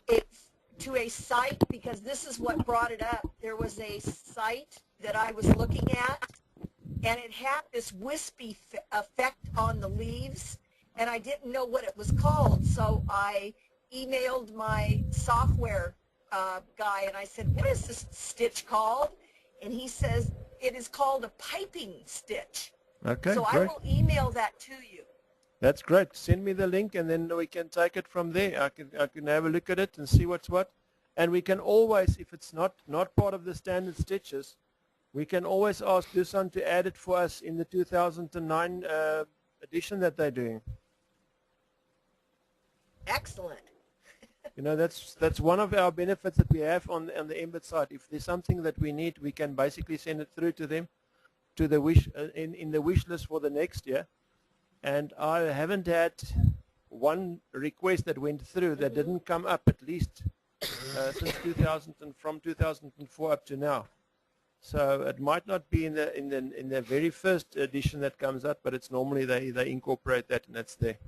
it to a site, because this is what brought it up. There was a site that I was looking at, and it had this wispy effect on the leaves, and I didn't know what it was called, so I emailed my software guy, and I said, what is this stitch called? And he says, it is called a piping stitch. Okay, so great. I will email that to you. That's great. Send me the link, and then we can take it from there. I can have a look at it and see what's what. And we can always, if it's not part of the standard stitches, we can always ask Dusan to add it for us in the 2009 edition that they're doing. Excellent. You know, that's one of our benefits that we have on the embed side. If there's something that we need, we can basically send it through to them, to the wish in the wish list for the next year. And I haven't had one request that went through that didn't come up, at least since 2000 and from 2004 up to now. So it might not be in the very first edition that comes up, but it's normally they incorporate that, and that's there.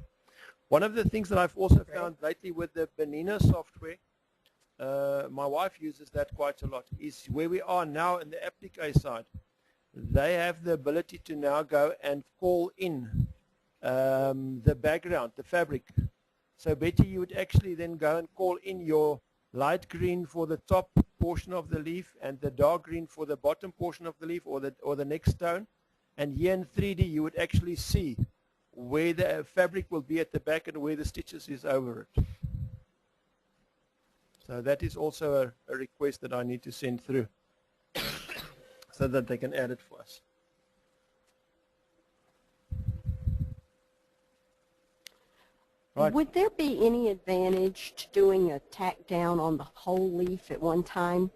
One of the things that I've also found lately with the Benina software, my wife uses that quite a lot, is where we are now in the applique side. They have the ability to now go and call in the background, the fabric. So Betty, you would actually then go and call in your light green for the top portion of the leaf, and the dark green for the bottom portion of the leaf or the next stone. And here in 3D you would actually see where the fabric will be at the back and where the stitches is over it. So that is also a request that I need to send through so that they can add it for us. Right. Would there be any advantage to doing a tack down on the whole leaf at one time?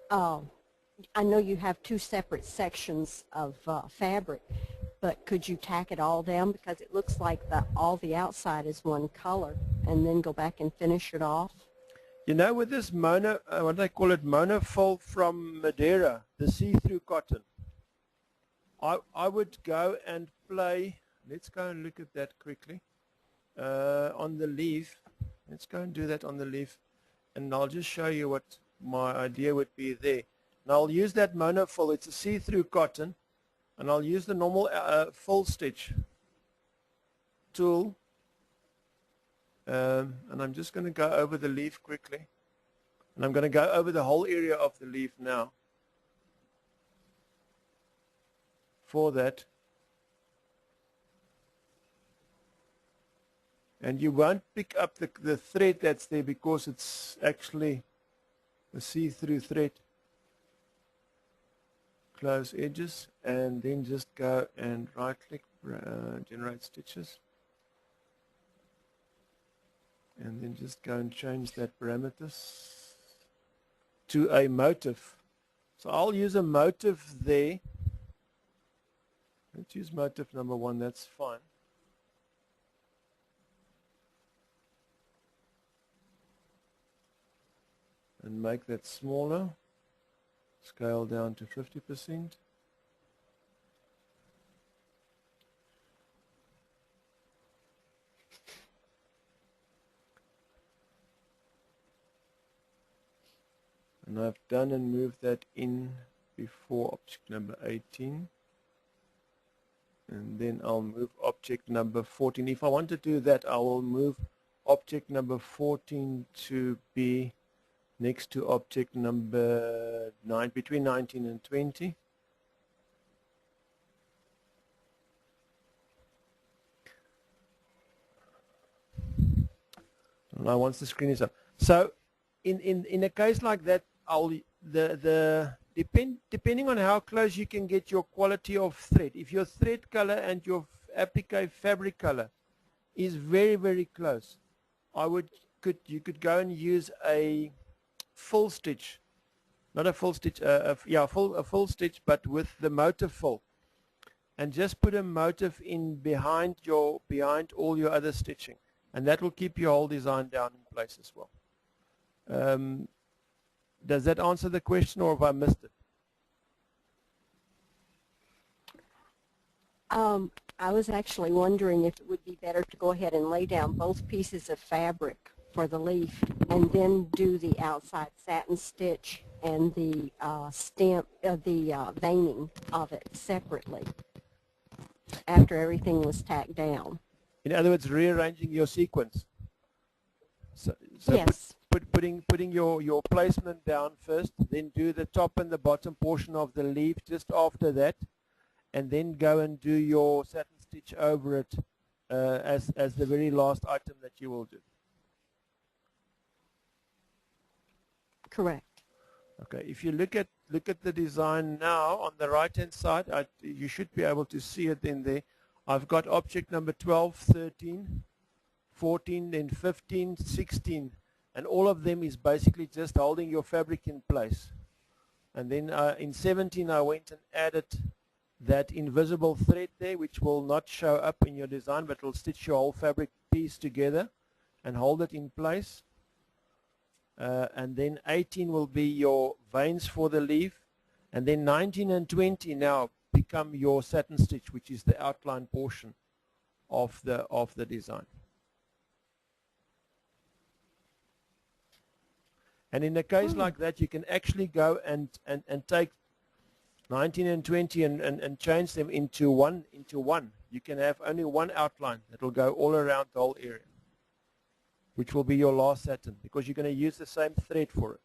I know you have two separate sections of fabric, but could you tack it all down? Because it looks like all the outside is one color, and then go back and finish it off. You know, with this what they call it, monofold from Madeira, the see-through cotton, I would go and play, let's go and look at that quickly, on the leaf. Let's go and do that on the leaf, and I'll just show you what my idea would be there. And I'll use that monofold, it's a see-through cotton, and I'll use the normal full stitch tool. And I'm just going to go over the leaf quickly, and I'm going to go over the whole area of the leaf now for that. And you won't pick up the thread that's there because it's actually a see-through thread. Close edges, and then just go and right click, generate stitches. And then just go and change that parameters to a motif. So I'll use a motif there. Let's use motif number 1, that's fine. And make that smaller. Scale down to 50%. And I've done and moved that in before object number 18. And then I'll move object number 14. If I want to do that, I will move object number 14 to be next to object number 9, between 19 and 20. Now once the screen is up. So in a case like that, depending on how close you can get your quality of thread, if your thread color and your applique fabric color is very, very close, you could go and use a full stitch, not a full stitch, a full stitch, but with the motif full, and just put a motif in behind all your other stitching, and that will keep your whole design down in place as well. Does that answer the question, or have I missed it? I was actually wondering if it would be better to go ahead and lay down both pieces of fabric for the leaf and then do the outside satin stitch and the veining of it separately after everything was tacked down. In other words, rearranging your sequence. So yes. Putting your placement down first, then do the top and the bottom portion of the leaf just after that, and then go and do your satin stitch over it as the very last item that you will do. Correct. Okay, if you look at the design now on the right hand side, you should be able to see it in there. I've got object number 12, 13, 14, then 15, 16, and all of them is basically just holding your fabric in place. And then in 17 I went and added that invisible thread there, which will not show up in your design, but will stitch your whole fabric piece together and hold it in place. And then 18 will be your veins for the leaf, and then 19 and 20 now become your satin stitch, which is the outline portion of the design. And in a case like that, you can actually go and take 19 and 20 and change them into one. You can have only one outline that will go all around the whole area, which will be your last satin, because you're going to use the same thread for it.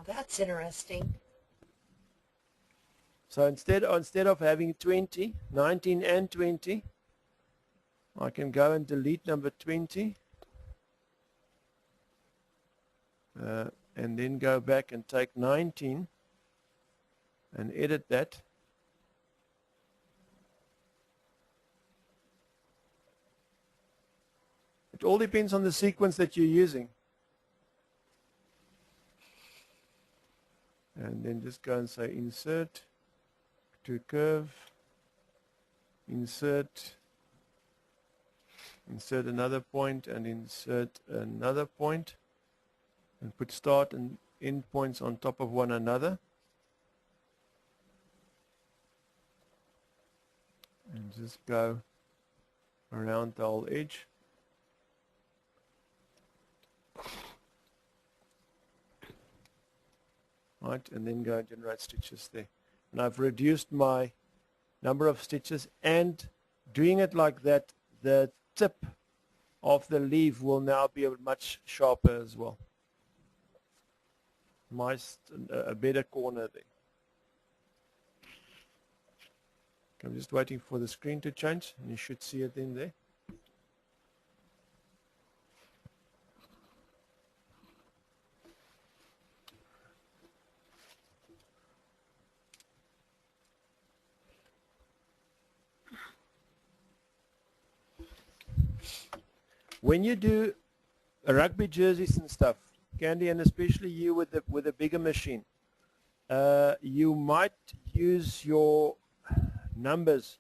that's interesting. So instead of having 20, 19 and 20, I can go and delete number 20 and then go back and take 19 and edit that. It all depends on the sequence that you're using. And then just go and say insert to curve, insert another point and insert another point, and put start and end points on top of one another. And just go around the whole edge. Right, and then go and generate stitches there. And I've reduced my number of stitches, and doing it like that, the tip of the leaf will now be much sharper as well. A better corner there. Okay, I'm just waiting for the screen to change, and you should see it in there. When you do rugby jerseys and stuff, Candy, and especially you with a bigger machine, you might use your numbers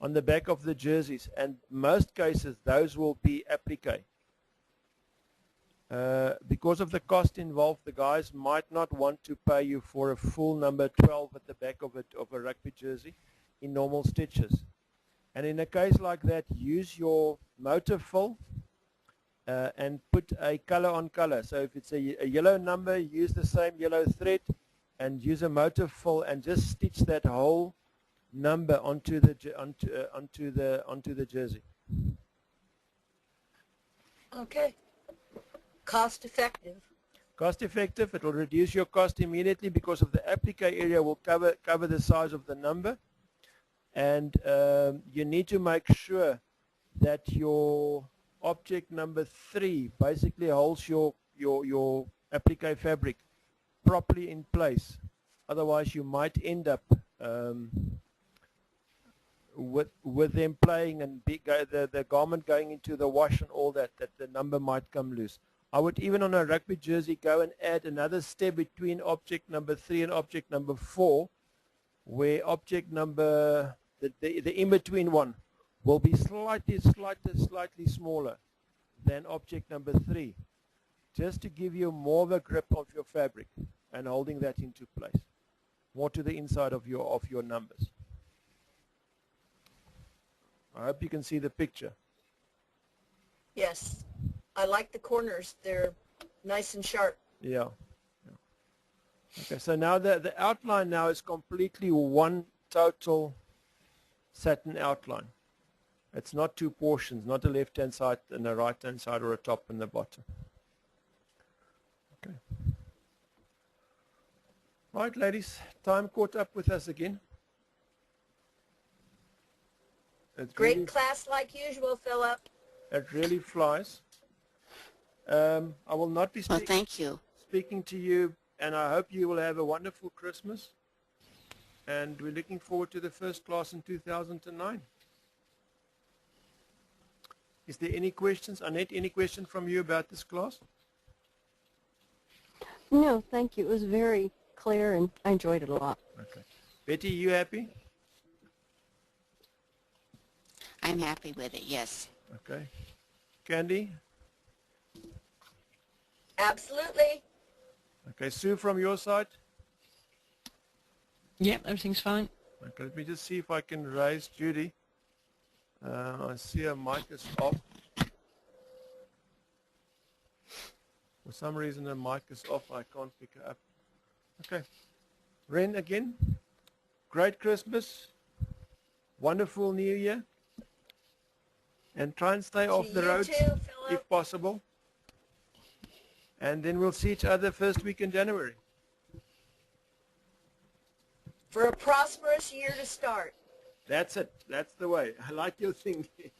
on the back of the jerseys, and most cases those will be applique. Because of the cost involved, the guys might not want to pay you for a full number 12 at the back of a rugby jersey in normal stitches. And in a case like that, use your motor fill and put a color on color. So if it's a yellow number, use the same yellow thread and use a motor fill and just stitch that whole number onto the jersey. Okay. Cost effective. Cost effective. It will reduce your cost immediately because of the applique area will cover the size of the number, and you need to make sure that your object number 3 basically holds your applique fabric properly in place. Otherwise, you might end up with them playing and the garment going into the wash and all that the number might come loose. I would even on a rugby jersey go and add another step between object number 3 and object number 4, where object number the in-between one will be slightly smaller than object number 3, just to give you more of a grip of your fabric and holding that into place, more to the inside of your numbers. I hope you can see the picture. Yes. I like the corners. They're nice and sharp. Yeah. Okay, so now the outline now is completely one total satin outline. It's not two portions, not a left-hand side and a right-hand side, or a top and the bottom. Okay. Right, ladies, time caught up with us again. Great class like usual, Philip. It really flies. I will not be speaking to you, and I hope you will have a wonderful Christmas. And we're looking forward to the first class in 2009. Is there any questions? Annette, any question from you about this class? No, thank you. It was very clear, and I enjoyed it a lot. Okay. Betty, you happy? I'm happy with it, yes. Okay. Candy? Absolutely. Okay. Sue, from your side? Yep, everything's fine. Okay, let me just see if I can raise Judy. I see her mic is off. For some reason her mic is off. I can't pick her up. Okay. Ren, again, great Christmas. Wonderful New Year. And try and stay off the roads if possible. And then we'll see each other first week in January. For a prosperous year to start. That's it. That's the way. I like your thinking.